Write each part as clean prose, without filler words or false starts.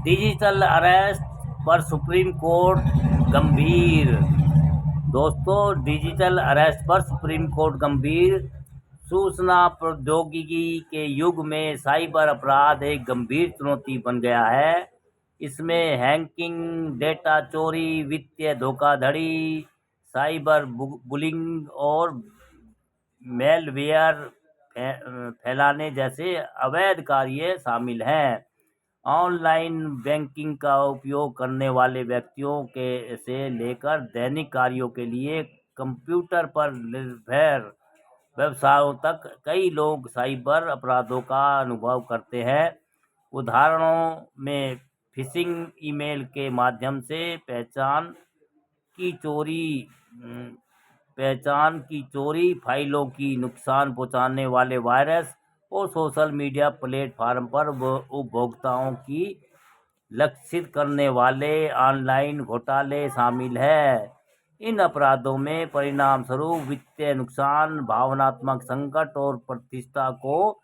Digital arrest पर supreme court गंभीर। दोस्तों, डिजिटल अरेस्ट पर सुप्रीम कोर्ट गंभीर। सूचना प्रौद्योगिकी के युग में साइबर अपराध एक गंभीर चुनौती बन गया है। इसमें हैकिंग, डेटा चोरी, वित्तीय धोखाधड़ी, साइबर बुलिंग और मेलवेयर फैलाने जैसे अवैध कार्य शामिल हैं। ऑनलाइन बैंकिंग का उपयोग करने वाले व्यक्तियों के से लेकर दैनिक कार्यों के लिए कंप्यूटर पर निर्भर व्यवसायों तक कई लोग साइबर अपराधों का अनुभव करते हैं। उदाहरणों में फिशिंग ईमेल के माध्यम से पहचान की चोरी, फाइलों की नुकसान पहुंचाने वाले वायरस और सोशल मीडिया प्लेटफॉर्म पर उपभोक्ताओं की लक्षित करने वाले ऑनलाइन घोटाले शामिल हैं। इन अपराधों में परिणाम स्वरूप वित्तीय नुकसान, भावनात्मक संकट और प्रतिष्ठा को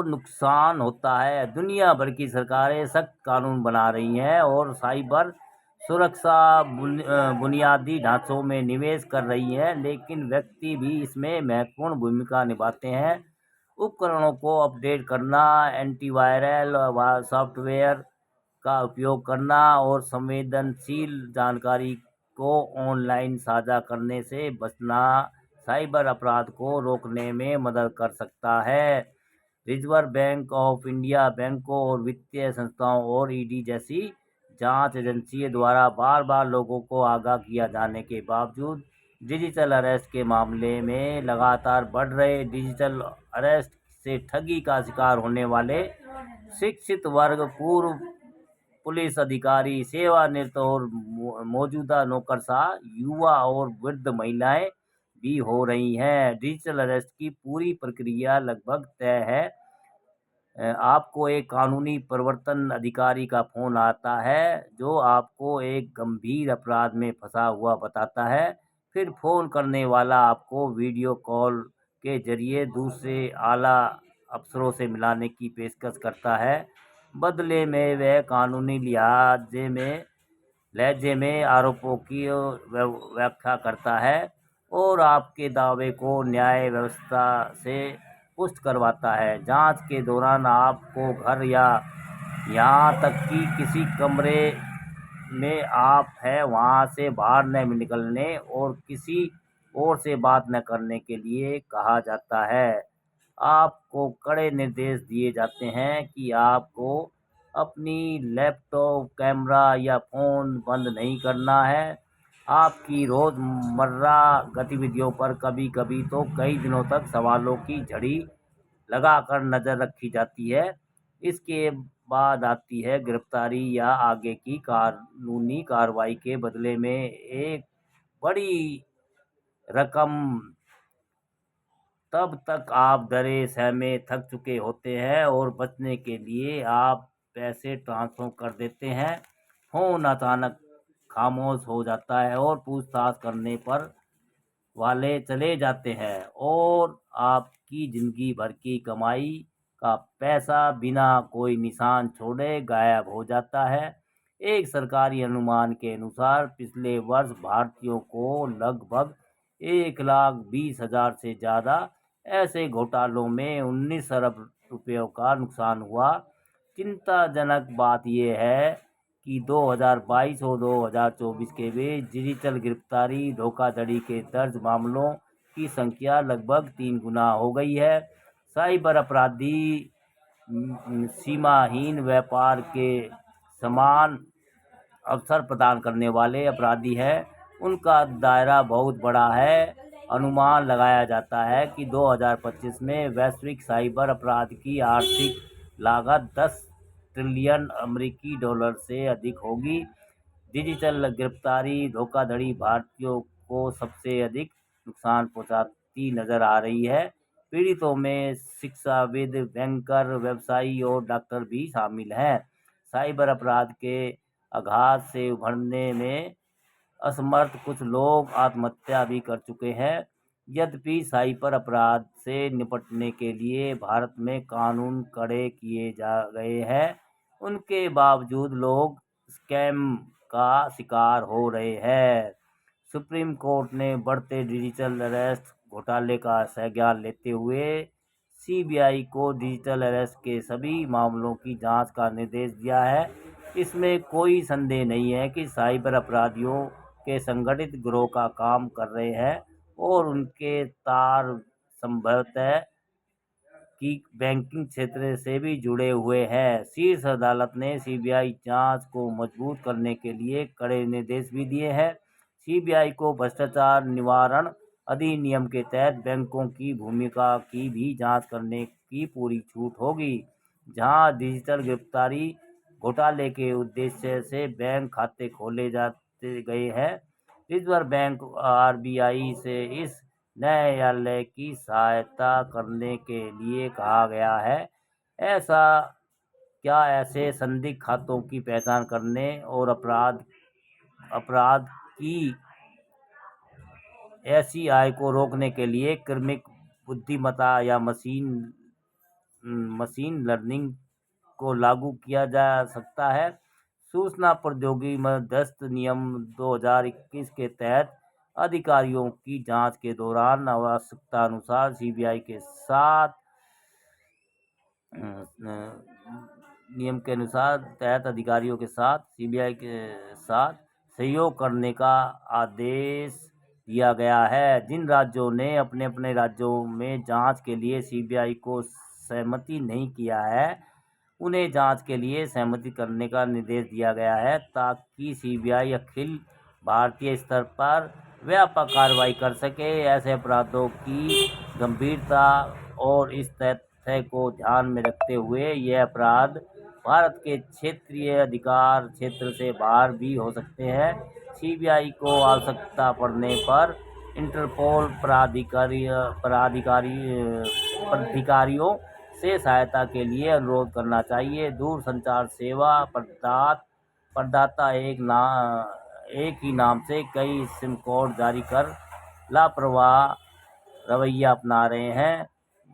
नुकसान होता है। दुनिया भर की सरकारें सख्त कानून बना रही हैं और साइबर सुरक्षा बुनियादी ढांचों में निवेश कर रही हैं, लेकिन व्यक्ति भी इसमें महत्वपूर्ण भूमिका निभाते हैं। उपकरणों को अपडेट करना, एंटीवायरल सॉफ्टवेयर का उपयोग करना और संवेदनशील जानकारी को ऑनलाइन साझा करने से बचना साइबर अपराध को रोकने में मदद कर सकता है। रिजर्व बैंक ऑफ इंडिया बैंकों और वित्तीय संस्थाओं और ईडी जैसी जांच एजेंसियों द्वारा बार बार लोगों को आगाह किया जाने के बावजूद डिजिटल अरेस्ट के मामले में लगातार बढ़ रहे। डिजिटल अरेस्ट से ठगी का शिकार होने वाले शिक्षित वर्ग, पूर्व पुलिस अधिकारी, सेवानिवृत्त और मौजूदा नौकरशाह, युवा और वृद्ध महिलाएं भी हो रही हैं। डिजिटल अरेस्ट की पूरी प्रक्रिया लगभग तय है। आपको एक कानूनी प्रवर्तन अधिकारी का फोन आता है जो आपको एक गंभीर अपराध में फंसा हुआ बताता है। फिर फोन करने वाला आपको वीडियो कॉल के जरिए दूसरे आला अफसरों से मिलाने की पेशकश करता है। बदले में वह कानूनी लहजे में आरोपों की व्याख्या करता है और आपके दावे को न्याय व्यवस्था से पुष्ट करवाता है। जांच के दौरान आपको घर या यहाँ तक कि किसी कमरे में आप हैं वहाँ से बाहर न निकलने और किसी और से बात न करने के लिए कहा जाता है। आपको कड़े निर्देश दिए जाते हैं कि आपको अपनी लैपटॉप, कैमरा या फ़ोन बंद नहीं करना है। आपकी रोज़मर्रा गतिविधियों पर कभी-कभी तो कई दिनों तक सवालों की झड़ी लगाकर नज़र रखी जाती है। इसके बाद आती है गिरफ्तारी या आगे की कानूनी कार्रवाई के बदले में एक बड़ी रकम। तब तक आप डरे सहमे थक चुके होते हैं और बचने के लिए आप पैसे ट्रांसफर कर देते हैं। फ़ोन अचानक खामोश हो जाता है और पूछताछ करने पर वाले चले जाते हैं और आपकी ज़िंदगी भर की कमाई का पैसा बिना कोई निशान छोड़े गायब हो जाता है। एक सरकारी अनुमान के अनुसार पिछले वर्ष भारतीयों को लगभग 1,20,000 से ज़्यादा ऐसे घोटालों में 19 अरब रुपयों का नुकसान हुआ। चिंताजनक बात यह है कि 2022 और 2024 के बीच डिजिटल गिरफ्तारी धोखाधड़ी के दर्ज मामलों की संख्या लगभग 3 गुना हो गई है। साइबर अपराधी सीमाहीन व्यापार के समान अवसर प्रदान करने वाले अपराधी हैं। उनका दायरा बहुत बड़ा है। अनुमान लगाया जाता है कि 2025 में वैश्विक साइबर अपराध की आर्थिक लागत 10 ट्रिलियन अमेरिकी डॉलर से अधिक होगी। डिजिटल गिरफ्तारी धोखाधड़ी भारतीयों को सबसे अधिक नुकसान पहुंचाती नजर आ रही है। पीड़ितों में शिक्षाविद, बैंकर, व्यवसायी और डॉक्टर भी शामिल हैं। साइबर अपराध के आघात से उभरने में असमर्थ कुछ लोग आत्महत्या भी कर चुके हैं। यद्यपि साइबर अपराध से निपटने के लिए भारत में कानून कड़े किए जा गए हैं, उनके बावजूद लोग स्कैम का शिकार हो रहे हैं। सुप्रीम कोर्ट ने बढ़ते डिजिटल अरेस्ट घोटाले का संज्ञान लेते हुए सीबीआई को डिजिटल अरेस्ट के सभी मामलों की जांच का निर्देश दिया है। इसमें कोई संदेह नहीं है कि साइबर अपराधियों के संगठित गिरोह का काम कर रहे हैं और उनके तार संभवतः की बैंकिंग क्षेत्र से भी जुड़े हुए हैं। शीर्ष अदालत ने सीबीआई जांच को मजबूत करने के लिए कड़े निर्देश भी दिए हैं। सीबीआई को भ्रष्टाचार निवारण अधिनियम के तहत बैंकों की भूमिका की भी जांच करने की पूरी छूट होगी। जहां डिजिटल गिरफ्तारी घोटाले के उद्देश्य से बैंक खाते खोले जाते गए हैं, रिजर्व बैंक आरबीआई से इस न्यायालय की सहायता करने के लिए कहा गया है। ऐसा क्या ऐसे संदिग्ध खातों की पहचान करने और अपराध अपराध की ऐसी आय को रोकने के लिए कृत्रिम बुद्धिमत्ता या मशीन लर्निंग को लागू किया जा सकता है। सूचना प्रौद्योगिकी मध्यस्थ नियम 2021 के तहत अधिकारियों की जांच के दौरान आवश्यकता अनुसार सीबीआई के साथ नियम के अनुसार तहत अधिकारियों के साथ सीबीआई के साथ सहयोग करने का आदेश दिया गया है। जिन राज्यों ने अपने अपने राज्यों में जांच के लिए सीबीआई को सहमति नहीं किया है, उन्हें जांच के लिए सहमति करने का निर्देश दिया गया है, ताकि सीबीआई अखिल भारतीय स्तर पर व्यापक कार्रवाई कर सके। ऐसे अपराधों की गंभीरता और इस तथ्य को ध्यान में रखते हुए यह अपराध भारत के क्षेत्रीय अधिकार क्षेत्र से बाहर भी हो सकते हैं। सीबीआई को आवश्यकता पड़ने पर इंटरपोल प्राधिकारियों से सहायता के लिए अनुरोध करना चाहिए। दूरसंचार सेवा प्रदाता एक ही नाम से कई सिम कार्ड जारी कर लापरवाह रवैया अपना रहे हैं।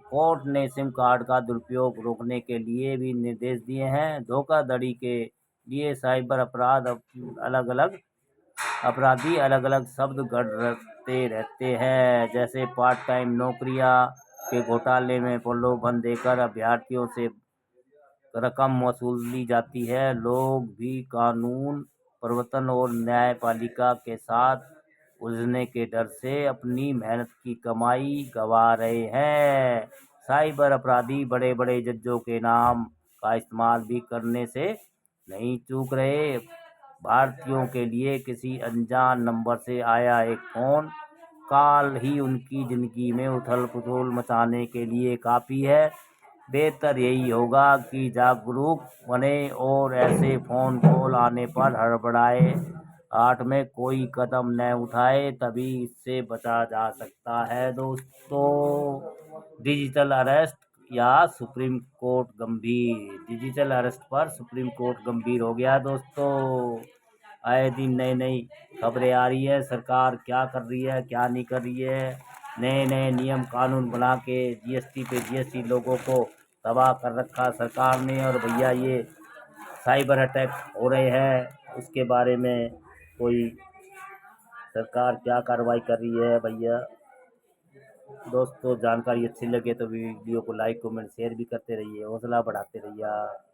कोर्ट ने सिम कार्ड का दुरुपयोग रोकने के लिए भी निर्देश दिए हैं। धोखाधड़ी के लिए साइबर अपराधी अलग अलग शब्द गढ़ते रहते हैं, जैसे पार्ट टाइम नौकरियां के घोटाले में प्रलोभन देकर अभ्यर्थियों से रकम वसूली जाती है। लोग भी कानून प्रवर्तन और न्यायपालिका के साथ उलझने के डर से अपनी मेहनत की कमाई गंवा रहे हैं। साइबर अपराधी बड़े बड़े जजों के नाम का इस्तेमाल भी करने से नहीं चूक रहे। भारतीयों के लिए किसी अनजान नंबर से आया एक फोन कॉल ही उनकी जिंदगी में उथल पुथल मचाने के लिए काफ़ी है। बेहतर यही होगा कि जागरूक बने और ऐसे फोन कॉल आने पर हड़बड़ाए आठ में कोई कदम न उठाए, तभी इससे बचा जा सकता है। दोस्तों, डिजिटल अरेस्ट या सुप्रीम कोर्ट गंभीर डिजिटल अरेस्ट पर सुप्रीम कोर्ट गंभीर हो गया। दोस्तों, आए दिन नई नई खबरें आ रही है, सरकार क्या कर रही है क्या नहीं कर रही है। नए नए नियम कानून बना के जीएसटी पे जीएसटी लोगों को तबाह कर रखा सरकार ने। और भैया ये साइबर अटैक हो रहे हैं, उसके बारे में कोई सरकार क्या कार्रवाई कर रही है भैया। दोस्तों, जानकारी अच्छी लगे तो वीडियो को लाइक कमेंट शेयर भी करते रहिए, हौसला बढ़ाते रहिए।